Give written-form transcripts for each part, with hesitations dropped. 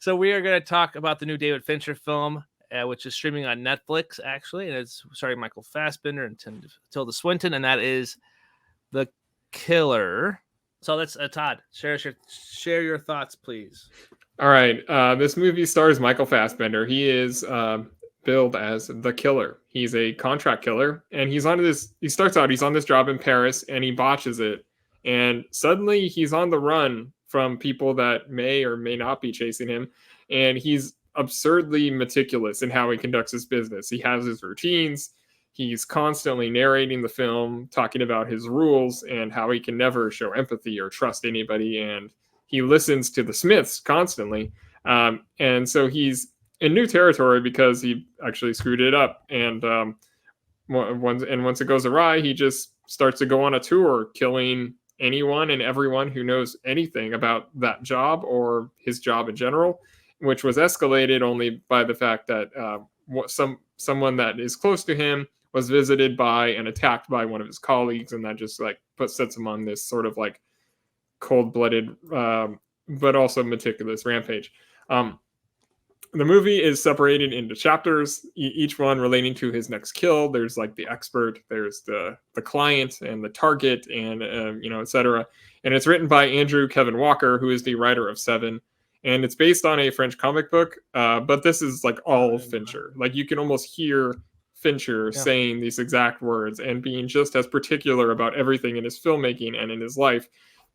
So we are going to talk about the new David Fincher film, which is streaming on Netflix, actually, and it's starring Michael Fassbender and Tilda Swinton, and that is The Killer. So let's Todd, share your thoughts, please. All right, this movie stars Michael Fassbender. He is billed as the killer. He's a contract killer, and he's on this. He starts out. He's on this job in Paris, and he botches it, and suddenly he's on the run from people that may or may not be chasing him, and he's absurdly meticulous in how he conducts his business. He has his routines. He's constantly narrating the film, talking about his rules and how he can never show empathy or trust anybody, and he listens to the Smiths constantly. And so he's in new territory because he actually screwed it up. And once it goes awry, he just starts to go on a tour, killing anyone and everyone who knows anything about that job or his job in general, which was escalated only by the fact that someone that is close to him was visited by and attacked by one of his colleagues, and that just like sets him on this sort of like cold-blooded but also meticulous rampage. The movie is separated into chapters, each one relating to his next kill. There's like the expert, there's the client and the target, and etc. And it's written by Andrew Kevin Walker, who is the writer of Seven, and it's based on a French comic book, but this is like all Fincher. Like you can almost hear Fincher saying these exact words and being just as particular about everything in his filmmaking and in his life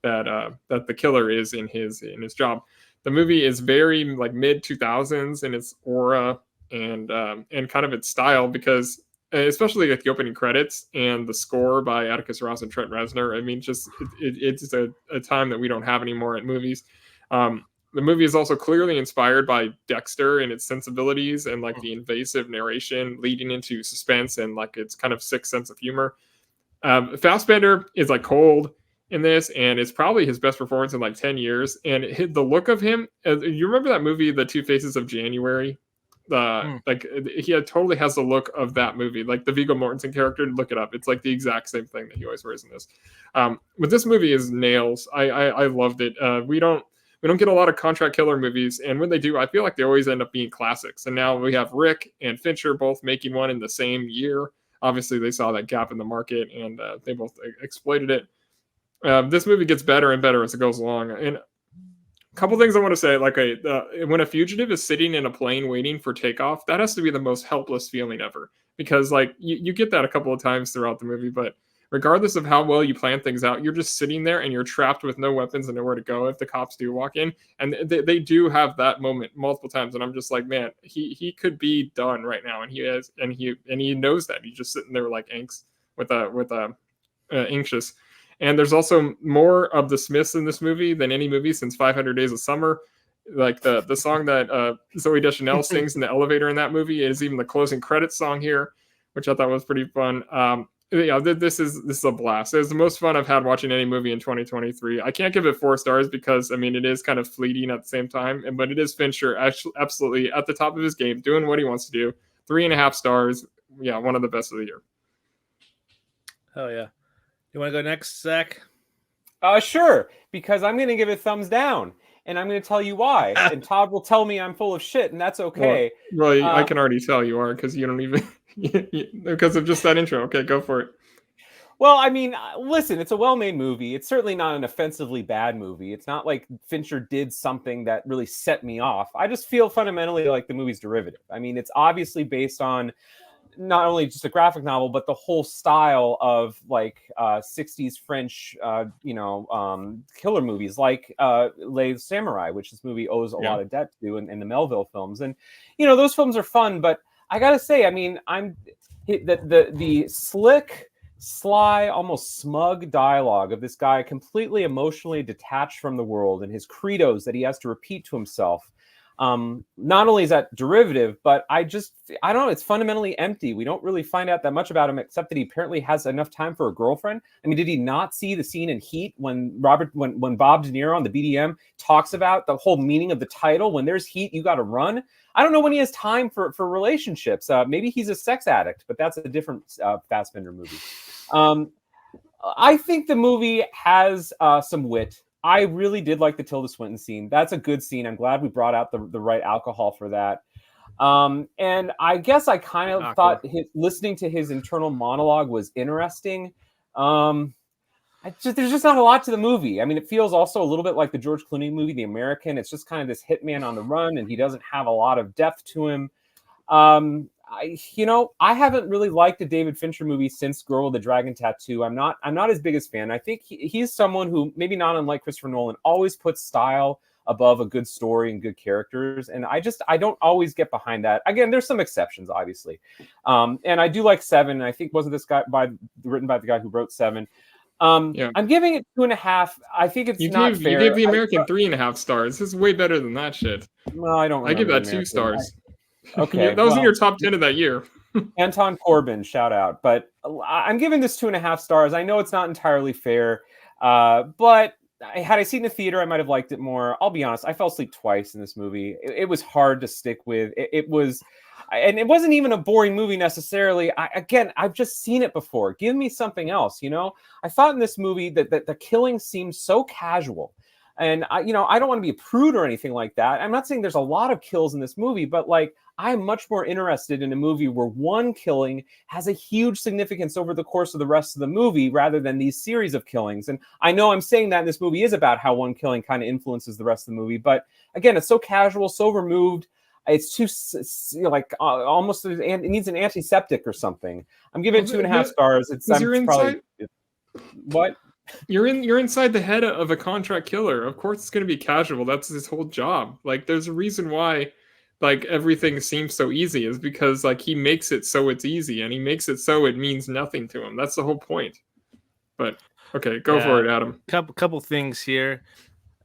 that the killer is in his job. The movie is very like mid 2000s in its aura and kind of its style, because especially at the opening credits and the score by Atticus Ross and Trent Reznor. I mean, just it's a time that we don't have anymore at movies. The movie is also clearly inspired by Dexter and its sensibilities and like the invasive narration leading into suspense and like its kind of sick sense of humor. Fassbender is like cold in this, and it's probably his best performance in like 10 years. And the look of him, you remember that movie, The Two Faces of January? Like he totally has the look of that movie, like the Viggo Mortensen character. Look it up, it's like the exact same thing that he always wears in this. But this movie is nails. I loved it. We don't get a lot of contract killer movies, and when they do, I feel like they always end up being classics. And now we have Rick and Fincher both making one in the same year. Obviously they saw that gap in the market, and they both exploited it. This movie gets better and better as it goes along. And a couple things I want to say, like when a fugitive is sitting in a plane waiting for takeoff, that has to be the most helpless feeling ever, because like you get that a couple of times throughout the movie, but regardless of how well you plan things out, you're just sitting there and you're trapped with no weapons and nowhere to go if the cops do walk in. And they do have that moment multiple times, and I'm just like, man, he could be done right now, and he knows that. He's just sitting there like angst anxious. And there's also more of the Smiths in this movie than any movie since 500 Days of Summer. Like the song that Zooey Deschanel sings in the elevator in that movie is even the closing credits song here, which I thought was pretty fun. This is a blast. It was the most fun I've had watching any movie in 2023. I can't give it 4 stars because, I mean, it is kind of fleeting at the same time, but it is Fincher absolutely at the top of his game, doing what he wants to do. 3.5 stars. Yeah, one of the best of the year. Oh, yeah. You want to go next, Zach? Sure, because I'm going to give it thumbs down, and I'm going to tell you why. And Todd will tell me I'm full of shit, and that's okay. Well, I can already tell you are, because you don't even because of just that intro. Okay, go for it. Well, I mean, listen, it's a well-made movie. It's certainly not an offensively bad movie. It's not like Fincher did something that really set me off. I just feel fundamentally like the movie's derivative. I mean, it's obviously based on not only just a graphic novel, but the whole style of like 60s French, killer movies like Les Samurai, which this movie owes a lot of debt to, and the Melville films. And, those films are fun, but I got to say, I mean, the slick, sly, almost smug dialogue of this guy completely emotionally detached from the world and his credos that he has to repeat to himself. Not only is that derivative, but I don't know, it's fundamentally empty. We don't really find out that much about him, except that he apparently has enough time for a girlfriend. I mean, did he not see the scene in Heat when Bob De Niro on the BDM talks about the whole meaning of the title? When there's heat, you got to run. I don't know when he has time for relationships. Maybe he's a sex addict, but that's a different Fassbender movie. I think the movie has some wit. I really did like the Tilda Swinton scene. That's a good scene. I'm glad we brought out the right alcohol for that. And I guess I kind of thought listening to his internal monologue was interesting. There's just not a lot to the movie. I mean, it feels also a little bit like the George Clooney movie, The American. It's just kind of this hitman on the run, and he doesn't have a lot of depth to him. I haven't really liked a David Fincher movie since Girl with the Dragon Tattoo. I'm not his biggest fan. I think he's someone who, maybe not unlike Christopher Nolan, always puts style above a good story and good characters. And I don't always get behind that. Again, there's some exceptions, obviously. And I do like Seven. I think wasn't this guy written by the guy who wrote Seven. I'm giving it 2.5. I think it's not fair. You gave The American 3.5 stars. This is way better than that shit. Well, I don't. I give that 2 stars. Okay, that was in your top 10 of that year. Anton Corbin, shout out. But I'm giving this 2.5 stars. I know it's not entirely fair, but had I seen the theater, I might have liked it more. I'll be honest, I fell asleep twice in this movie. It was hard to stick with. It wasn't even a boring movie necessarily. I've just seen it before. Give me something else, I thought in this movie that the killing seemed so casual. And I don't want to be a prude or anything like that. I'm not saying there's a lot of kills in this movie, but I'm much more interested in a movie where one killing has a huge significance over the course of the rest of the movie rather than these series of killings. And I know I'm saying that this movie is about how one killing kind of influences the rest of the movie. But again, it's so casual, so removed. It's too almost it needs an antiseptic or something. I'm giving it 2.5 stars. What? You're inside the head of a contract killer. Of course it's going to be casual. That's his whole job. There's a reason why everything seems so easy is because he makes it so it's easy, and he makes it so it means nothing to him. That's the whole point. But okay, go for it, Adam. Couple things here.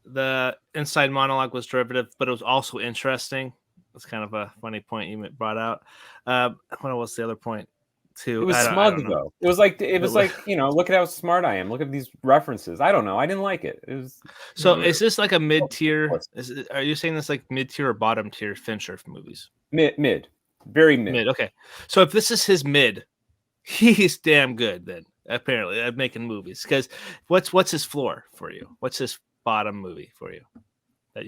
The inside monologue was derivative, but it was also interesting. It's kind of a funny point you brought out. What was the other point? Too. It was smug though. It was like look at how smart I am. Look at these references. I don't know. I didn't like it. It was. So is this like a mid-tier? Are you saying this like mid-tier or bottom-tier Fincher movies? Mid, very mid. Mid. Okay. So if this is his mid, he's damn good then. Apparently, at making movies. Because what's his floor for you? What's his bottom movie for you?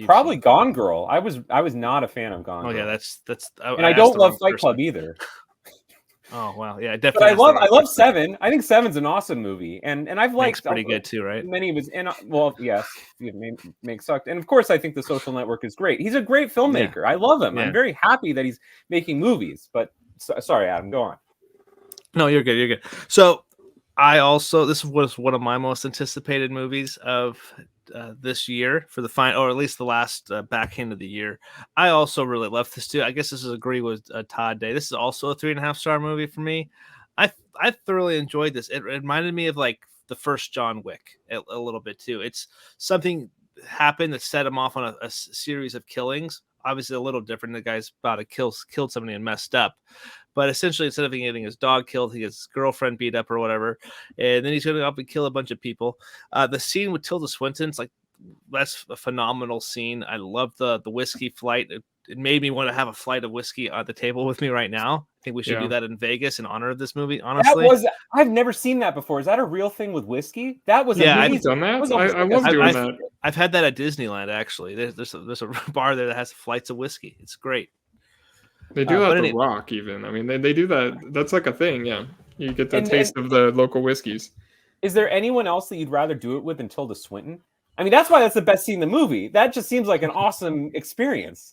Probably seen? Gone Girl. I was not a fan of Gone Girl. Yeah, that's. And I don't love Fight Club either. Oh wow, yeah, definitely. But I love Seven. I think Seven's an awesome movie, and I've liked pretty good too, right? Many of his, yes, make sucked, and of course I think The Social Network is great. He's a great filmmaker. Yeah. I love him. Yeah. I'm very happy that he's making movies. But sorry, Adam, go on. No, you're good. You're good. So this was one of my most anticipated movies of this year for the or at least the last back end of the year. I also really love this too. I guess this is agree with Todd Day. This is also a 3.5 star movie for me. I thoroughly enjoyed this. It reminded me of the first John Wick a little bit too. It's something happened that set him off on a series of killings. Obviously a little different. The guy's about to killed somebody and messed up. But essentially, instead of getting his dog killed, he gets his girlfriend beat up or whatever. And then he's going to go up and kill a bunch of people. The scene with Tilda Swinton's that's a phenomenal scene. I love the whiskey flight. It made me want to have a flight of whiskey on the table with me right now. I think we should do that in Vegas in honor of this movie, honestly. I've never seen that before. Is that a real thing with whiskey? That was amazing. I've done that. I love doing that. I've had that at Disneyland, actually. There's a bar there that has flights of whiskey. It's great. They do that at The Rock, even. I mean, they do that. That's like a thing, yeah. You get the taste of the local whiskeys. Is there anyone else that you'd rather do it with than Tilda Swinton? I mean, that's why that's the best scene in the movie. That just seems like an awesome experience.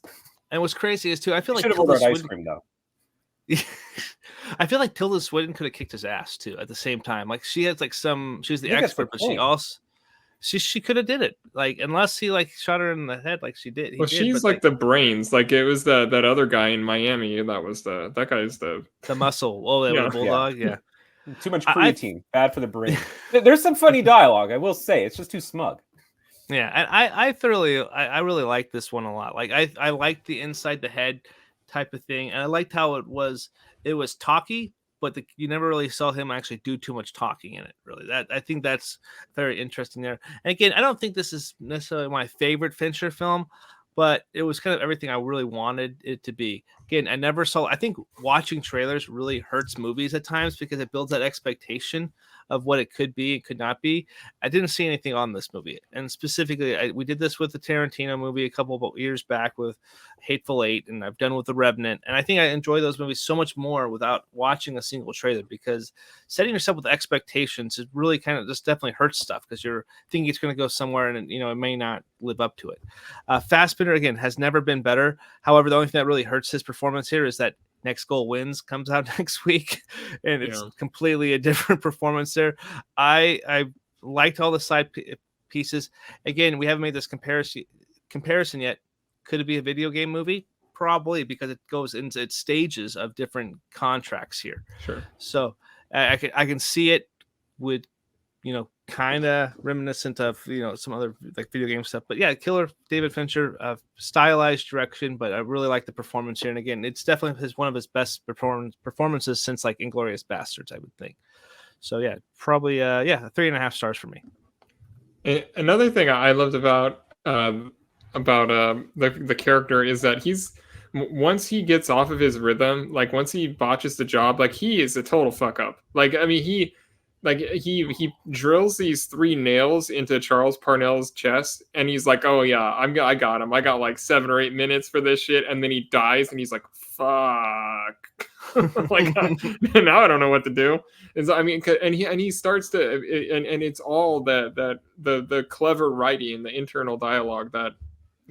And what's crazy is, too, I feel like Tilda Swinton... ice cream, though. I feel like Tilda Swinton could have kicked his ass, too, at the same time. She has, she was the expert, but she also... She could have did it, unless he shot her in the head like she did. She's the brains. It was that other guy in Miami. That guy's the muscle. Oh, the bulldog. Yeah. Too much creatine, bad for the brain. There's some funny dialogue, I will say. It's just too smug. Yeah, and I really like this one a lot. I liked the inside the head type of thing, and I liked how it was talky. But you never really saw him actually do too much talking in it, really. I think that's very interesting there. And again, I don't think this is necessarily my favorite Fincher film, but it was kind of everything I really wanted it to be. Again, I think watching trailers really hurts movies at times because it builds that expectation of what it could be and could not be. I didn't see anything on this movie. And specifically, we did this with the Tarantino movie a couple of years back with Hateful Eight, and I've done with The Revenant. And I think I enjoy those movies so much more without watching a single trailer, because setting yourself with expectations is really kind of just definitely hurts stuff, because you're thinking it's going to go somewhere and it may not live up to it. Fassbender, again, has never been better. However, the only thing that really hurts his performance here is that Next Goal Wins comes out next week, and it's completely a different performance there. I liked all the side pieces. Again, we haven't made this comparison yet. Could it be a video game movie? Probably, because it goes into its stages of different contracts here. Sure. So I can see it with, kind of reminiscent of, some other like video game stuff. But yeah, killer David Fincher, stylized direction, but I really like the performance here. And again, it's definitely one of his best performances since like Inglourious Bastards, I would think. So yeah, probably 3.5 stars for me. Another thing I loved about the character is that once he gets off of his rhythm, like once he botches the job, like he is a total fuck up. Like, I mean, he drills these 3 nails into Charles Parnell's chest, and he's like, "Oh yeah, I got him. I got like 7 or 8 minutes for this shit," and then he dies, and he's like, "Fuck." Like, now I don't know what to do. And he starts to, and it's all the clever writing, the internal dialogue that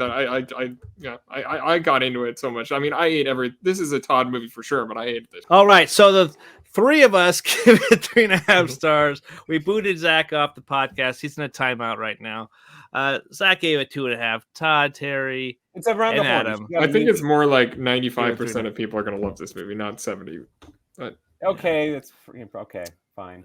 I got into it so much. I mean, I ate this is a Todd movie for sure, but I ate this. All right, so the 3 of us give it 3.5 stars. We booted Zach off the podcast. He's in a timeout right now. Zach gave it 2.5. Todd, Terry, it's around and the Adam. I think it's more like 95% of people are going to love this movie, not 70. But, okay, that's okay. Fine.